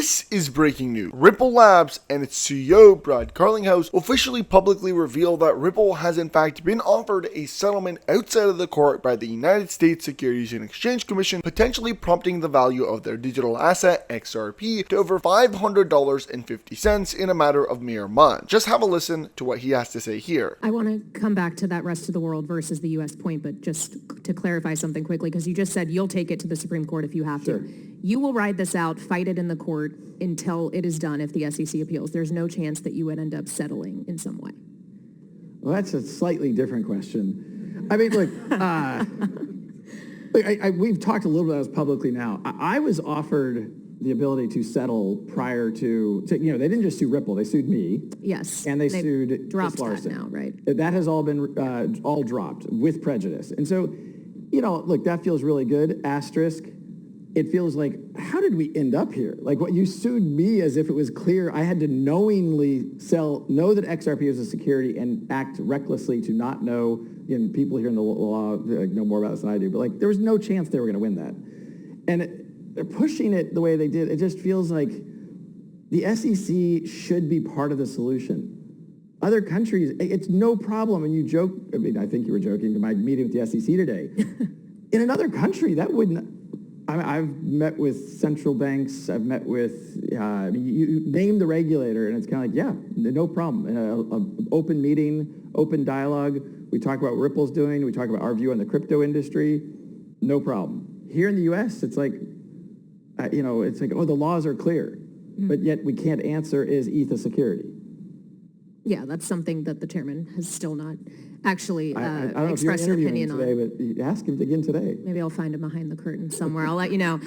This is breaking news. Ripple Labs and its CEO, Brad Garlinghouse, officially publicly revealed that Ripple has in fact been offered a settlement outside of the court by the United States Securities and Exchange Commission, potentially prompting the value of their digital asset, XRP, to over $500.50 in a matter of mere months. Just have a listen to what he has to say here. I want to come back to that rest of the world versus the U.S. point, but just to clarify something quickly, because you just said you'll take it to the Supreme Court if you have to. You will ride this out, fight it in the court until it is done if the SEC appeals. There's no chance that you would end up settling in some way. Well, that's a slightly different question. I mean, look, we've talked a little bit about this publicly now. I was offered the ability to settle prior to they didn't just sue Ripple, they sued me. Yes. And they sued dropped Larson. that now, right? That has all been all dropped with prejudice. And so, look, that feels really good. Asterisk. It feels like, how did we end up here? Like, what you sued me as if it was clear I had to knowingly know that XRP was a security and act recklessly to not know, people here in the law know more about this than I do, but like, there was no chance they were going to win that. And they're pushing it the way they did. It just feels like the SEC should be part of the solution. Other countries, it's no problem. And you joke, I think you were joking to my meeting with the SEC today. In another country, that wouldn't. I've met with central banks. I've met with, you name the regulator, and it's kind of like, yeah, no problem. Open meeting, open dialogue. We talk about what Ripple's doing. We talk about our view on the crypto industry. No problem. Here in the U.S., it's like, oh, the laws are clear, but yet we can't answer, is ETH a security? Yeah, that's something that the chairman has still not actually expressed an opinion on. Today, but ask him again today. Maybe I'll find him behind the curtain somewhere. I'll let you know.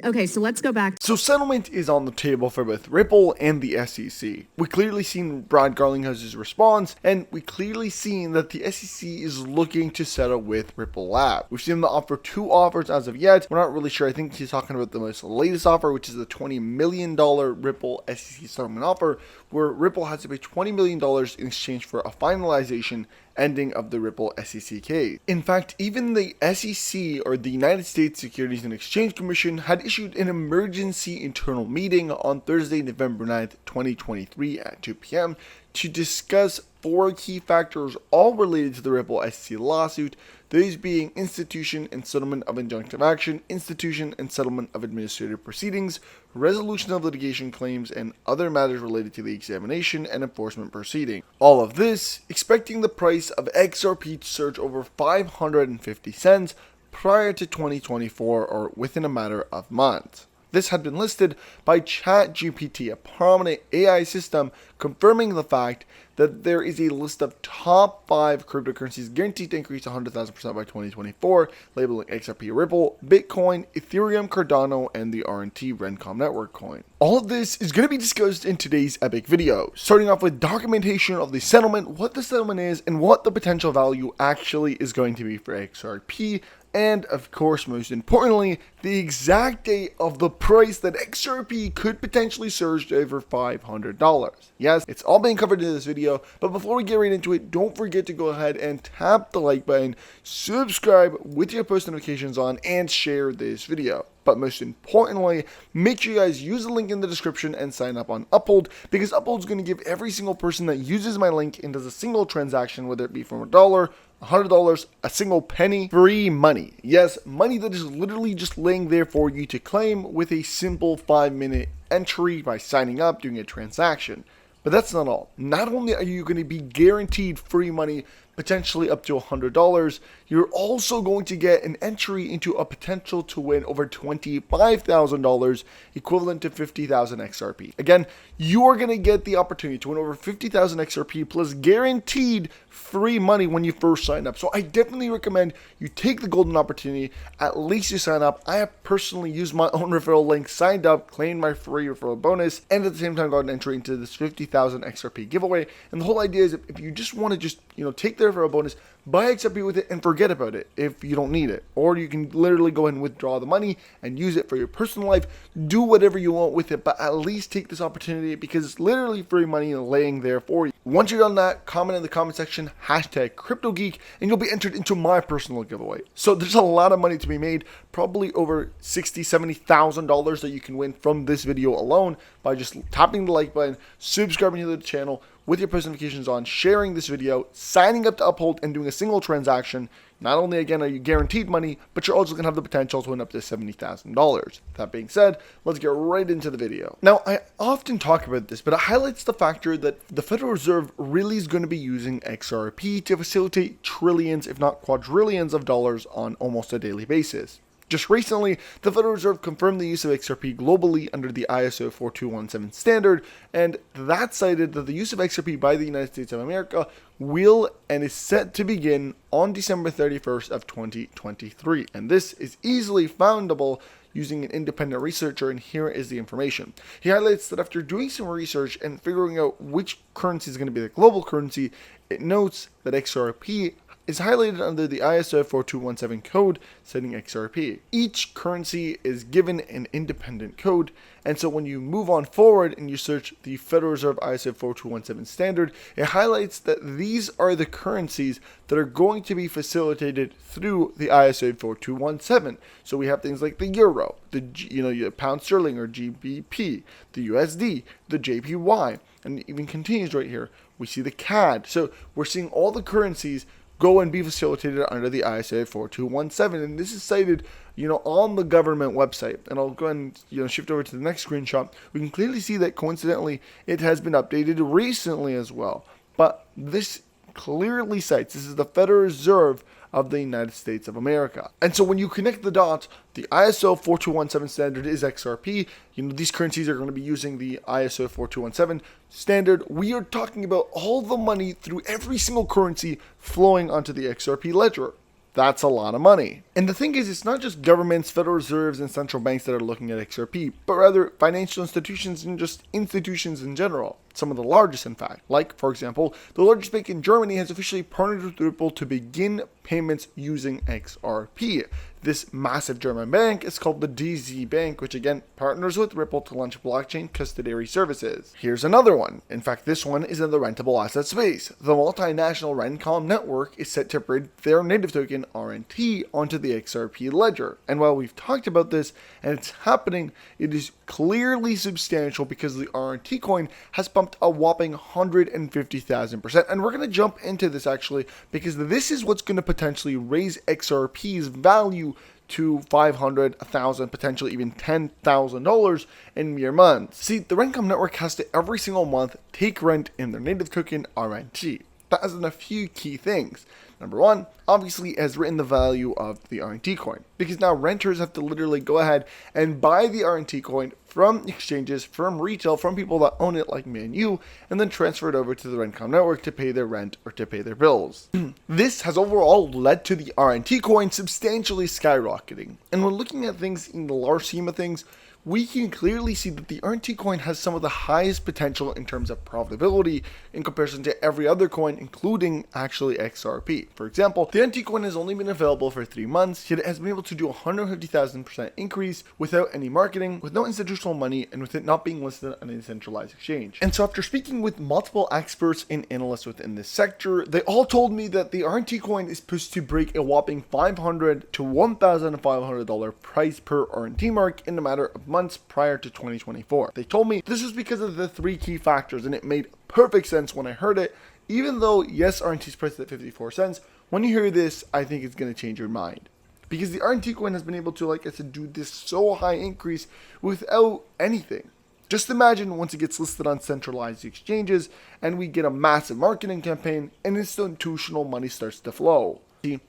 Okay, so let's go back. So settlement is on the table for both Ripple and the SEC. We clearly seen Brad Garlinghouse's response, and we clearly seen that the SEC is looking to settle with Ripple Lab. We've seen them offer two offers as of yet. We're not really sure. I think he's talking about the most latest offer, which is the $20 million Ripple SEC settlement offer, where Ripple has to pay $20 million in exchange for a finalization ending of the Ripple SEC case. In fact, even the SEC, or the United States Securities and Exchange Commission, had issued an emergency internal meeting on Thursday, November 9th, 2023 at 2 p.m. to discuss four key factors all related to the Ripple SEC lawsuit, those being institution and settlement of injunctive action, institution and settlement of administrative proceedings, resolution of litigation claims, and other matters related to the examination and enforcement proceeding. All of this expecting the price of XRP to surge over 550 cents prior to 2024, or within a matter of months. This had been listed by ChatGPT, a prominent AI system, confirming the fact that there is a list of top 5 cryptocurrencies guaranteed to increase 100,000% by 2024, labeling XRP Ripple, Bitcoin, Ethereum, Cardano, and the RNT Rencom Network coin. All of this is going to be discussed in today's epic video, starting off with documentation of the settlement, what the settlement is, and what the potential value actually is going to be for XRP, and of course, most importantly, the exact date of the price that XRP could potentially surge to over $500. Yes, it's all being covered in this video, but before we get right into it, don't forget to go ahead and tap the like button, subscribe with your post notifications on, and share this video. But most importantly, make sure you guys use the link in the description and sign up on Uphold, because Uphold is going to give every single person that uses my link and does a single transaction, whether it be from $1, $100, a single penny, free money. Yes, money that is literally just laying there for you to claim with a simple 5-minute entry by signing up, doing a transaction. But that's not all. Not only are you going to be guaranteed free money, potentially up to $100, you're also going to get an entry into a potential to win over $25,000, equivalent to 50,000 XRP. Again, you are going to get the opportunity to win over 50,000 XRP plus guaranteed free money when you first sign up. So I definitely recommend you take the golden opportunity. At least you sign up. I have personally used my own referral link, signed up, claimed my free referral bonus, and at the same time got an entry into this 50,000 XRP giveaway. And the whole idea is if you just want to take the referral bonus, buy XRP with it, and for forget about it if you don't need it. Or you can literally go ahead and withdraw the money and use it for your personal life. Do whatever you want with it, but at least take this opportunity because it's literally free money laying there for you. Once you're done that, comment in the comment section, #CryptoGeek, and you'll be entered into my personal giveaway. So there's a lot of money to be made, probably over $60,000, $70,000 that you can win from this video alone by just tapping the like button, subscribing to the channel with your post notifications on, sharing this video, signing up to Uphold, and doing a single transaction. Not only, again, are you guaranteed money, but you're also going to have the potential to win up to $70,000. That being said, let's get right into the video. Now, I often talk about this, but it highlights the factor that the Federal Reserve really is going to be using XRP to facilitate trillions, if not quadrillions of dollars on almost a daily basis. Just recently, the Federal Reserve confirmed the use of XRP globally under the ISO 4217 standard, and that cited that the use of XRP by the United States of America will and is set to begin on December 31st of 2023. And this is easily foundable using an independent researcher, and here is the information. He highlights that after doing some research and figuring out which currency is going to be the global currency, it notes that XRP is highlighted under the ISO 4217 code setting XRP. Each currency is given an independent code, and so when you move on forward and you search the Federal Reserve ISO 4217 standard, it highlights that these are the currencies that are going to be facilitated through the ISO 4217. So we have things like the euro, the pound sterling or GBP, the USD, the JPY, and it even continues right here. We see the CAD. So we're seeing all the currencies go and be facilitated under the ISO 4217, and this is cited, on the government website. And I'll go ahead and shift over to the next screenshot. We can clearly see that coincidentally it has been updated recently as well. But this clearly cites this is the Federal Reserve of the United States of America. And so when you connect the dots, the ISO 4217 standard is XRP. These currencies are going to be using the ISO 4217 standard. We are talking about all the money through every single currency flowing onto the XRP ledger. That's a lot of money. And the thing is, it's not just governments, Federal Reserves, and central banks that are looking at XRP, but rather financial institutions and just institutions in general. Some of the largest, in fact. Like, for example, the largest bank in Germany has officially partnered with Ripple to begin payments using XRP. This massive German bank is called the DZ Bank, which again partners with Ripple to launch blockchain custodiary services. Here's another one. In fact, this one is in the rentable asset space. The multinational Rencom network is set to bridge their native token RNT onto the XRP ledger. And while we've talked about this and it's happening, it is clearly substantial because the RNT coin has pumped a whopping 150,000%. And we're going to jump into this actually because this is what's going to potentially raise XRP's value to $500, $1,000, potentially even $10,000 in mere months. See, the Rencom network has to every single month take rent in their native token RNT. That has a few key things. Number one, obviously it has written the value of the RNT coin, because now renters have to literally go ahead and buy the RNT coin from exchanges, from retail, from people that own it like me and you, and then transfer it over to the Rencom network to pay their rent or to pay their bills. This has overall led to the RNT coin substantially skyrocketing. And when looking at things in the large scheme of things, we can clearly see that the RNT coin has some of the highest potential in terms of profitability in comparison to every other coin, including actually XRP. For example, the RNT coin has only been available for 3 months, yet it has been able to do a 150,000% increase without any marketing, with no institutional money, and with it not being listed on a centralized exchange. And so after speaking with multiple experts and analysts within this sector, they all told me that the RNT coin is supposed to break a whopping $500 to $1,500 price per RNT mark in a matter of months prior to 2024. They told me this was because of the 3 key factors, and it made perfect sense when I heard it. Even though, yes, RNT is priced at 54 cents, when you hear this, I think it's going to change your mind. Because the RNT coin has been able to, like I said, do this so high increase without anything. Just imagine once it gets listed on centralized exchanges and we get a massive marketing campaign and institutional money starts to flow. See,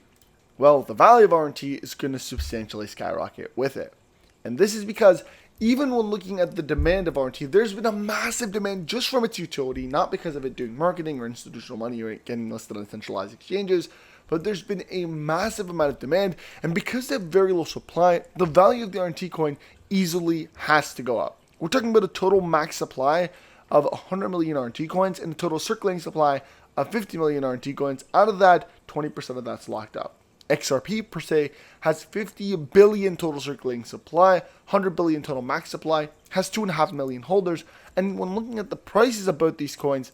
well, the value of RNT is going to substantially skyrocket with it. And this is because even when looking at the demand of RNT, there's been a massive demand just from its utility, not because of it doing marketing or institutional money or getting listed on centralized exchanges, but there's been a massive amount of demand, and because they have very low supply, the value of the RNT coin easily has to go up. We're talking about a total max supply of 100 million RNT coins and a total circulating supply of 50 million RNT coins. Out of that, 20% of that's locked up. XRP per se has 50 billion total circulating supply, 100 billion total max supply, has 2.5 million holders, and when looking at the prices of both these coins,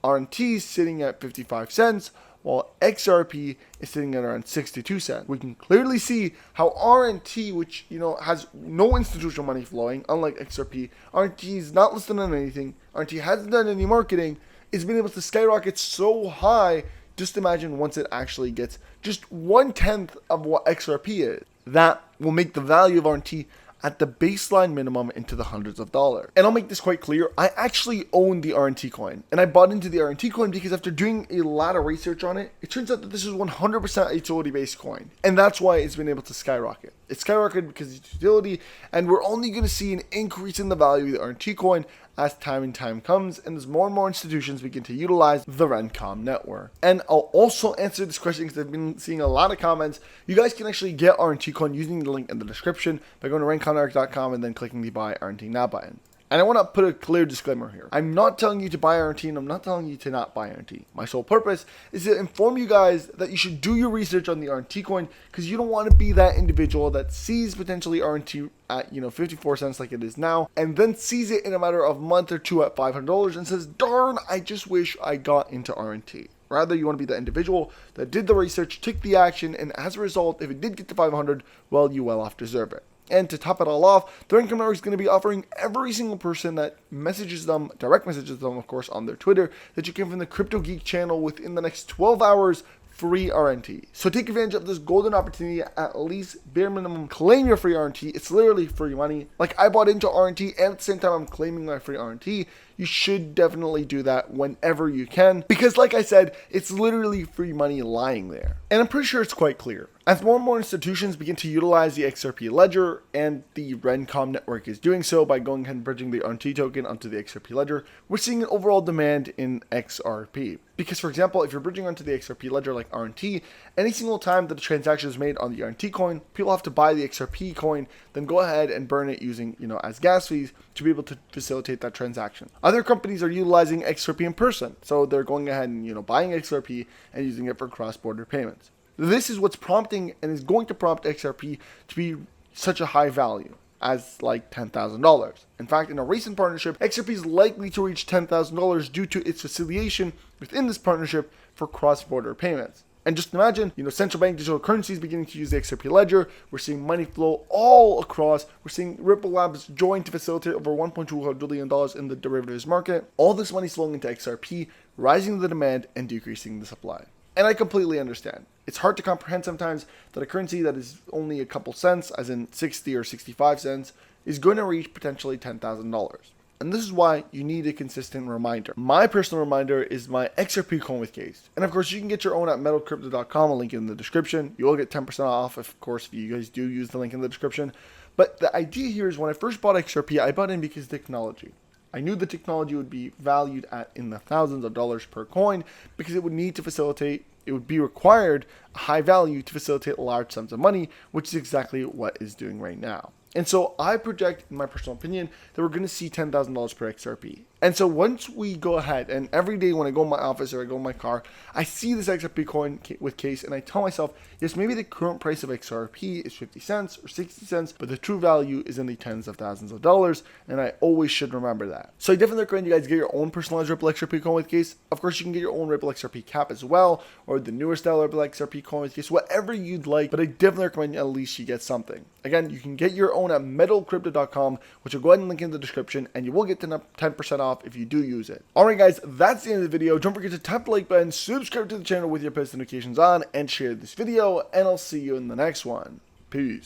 RNT is sitting at 55 cents, while XRP is sitting at around 62 cents. We can clearly see how RNT, which has no institutional money flowing, unlike XRP, RNT is not listed on anything, RNT hasn't done any marketing, it's been able to skyrocket so high. Just imagine once it actually gets just 1/10 of what XRP is. That will make the value of RNT at the baseline minimum into the hundreds of dollars. And I'll make this quite clear, I actually own the RNT coin. And I bought into the RNT coin because after doing a lot of research on it, it turns out that this is 100% a utility-based coin. And that's why it's been able to skyrocket. It skyrocketed because it's utility, and we're only going to see an increase in the value of the RNT coin as time and time comes and as more and more institutions begin to utilize the Rencom network. And I'll also answer this question because I've been seeing a lot of comments. You guys can actually get RNT coin using the link in the description by going to rencomnetwork.com and then clicking the buy RNT now button. And I want to put a clear disclaimer here. I'm not telling you to buy RNT and I'm not telling you to not buy RNT. My sole purpose is to inform you guys that you should do your research on the RNT coin because you don't want to be that individual that sees potentially RNT at 54 cents like it is now and then sees it in a matter of a month or two at $500 and says, darn, I just wish I got into RNT. Rather, you want to be the individual that did the research, took the action, and as a result, if it did get to 500, well, you well off deserve it. And to top it all off, the Rencom Network is going to be offering every single person that messages them, direct messages them, of course, on their Twitter, that you can from the Crypto Geek channel within the next 12 hours, free RNT. So take advantage of this golden opportunity, at least bare minimum, claim your free RNT. It's literally free money. Like I bought into RNT and at the same time I'm claiming my free RNT. You should definitely do that whenever you can because like I said, it's literally free money lying there. And I'm pretty sure it's quite clear. As more and more institutions begin to utilize the XRP ledger, and the Rencom network is doing so by going ahead and bridging the RNT token onto the XRP ledger, we're seeing an overall demand in XRP. Because for example, if you're bridging onto the XRP ledger like RNT, any single time that a transaction is made on the RNT coin, people have to buy the XRP coin, then go ahead and burn it using, as gas fees to be able to facilitate that transaction. Other companies are utilizing XRP in person, so they're going ahead and, buying XRP and using it for cross-border payments. This is what's prompting and is going to prompt XRP to be such a high value as like $10,000. In fact, in a recent partnership, XRP is likely to reach $10,000 due to its affiliation within this partnership for cross-border payments. And just imagine, central bank digital currencies beginning to use the XRP ledger. We're seeing money flow all across. We're seeing Ripple Labs join to facilitate over $1.2 billion in the derivatives market. All this money flowing into XRP, rising the demand and decreasing the supply. And I completely understand. It's hard to comprehend sometimes that a currency that is only a couple cents, as in 60 or 65 cents, is going to reach potentially $10,000. And this is why you need a consistent reminder. My personal reminder is my XRP coin with case. And of course, you can get your own at metalcrypto.com, a link in the description. You will get 10% off, of course, if you guys do use the link in the description. But the idea here is when I first bought XRP, I bought in because of technology. I knew the technology would be valued at in the thousands of dollars per coin because it would need to facilitate, it would be required a high value to facilitate large sums of money, which is exactly what it's doing right now. And so I project, in my personal opinion, that we're going to see $10,000 per XRP. And so once we go ahead, and every day when I go in my office or I go in my car, I see this XRP coin with case, and I tell myself, yes, maybe the current price of XRP is 50 cents or 60 cents, but the true value is in the tens of thousands of dollars, and I always should remember that. So I definitely recommend you guys get your own personalized Ripple XRP coin with case. Of course, you can get your own Ripple XRP cap as well, or the newer style Ripple XRP coin with case, whatever you'd like, but I definitely recommend at least you get something. Again, you can get your own at metalcrypto.com, which will go ahead and link in the description, and you will get 10% off if you do use it. Alright guys, that's the end of the video. Don't forget to tap the like button, subscribe to the channel with your post notifications on, and share this video, and I'll see you in the next one. Peace.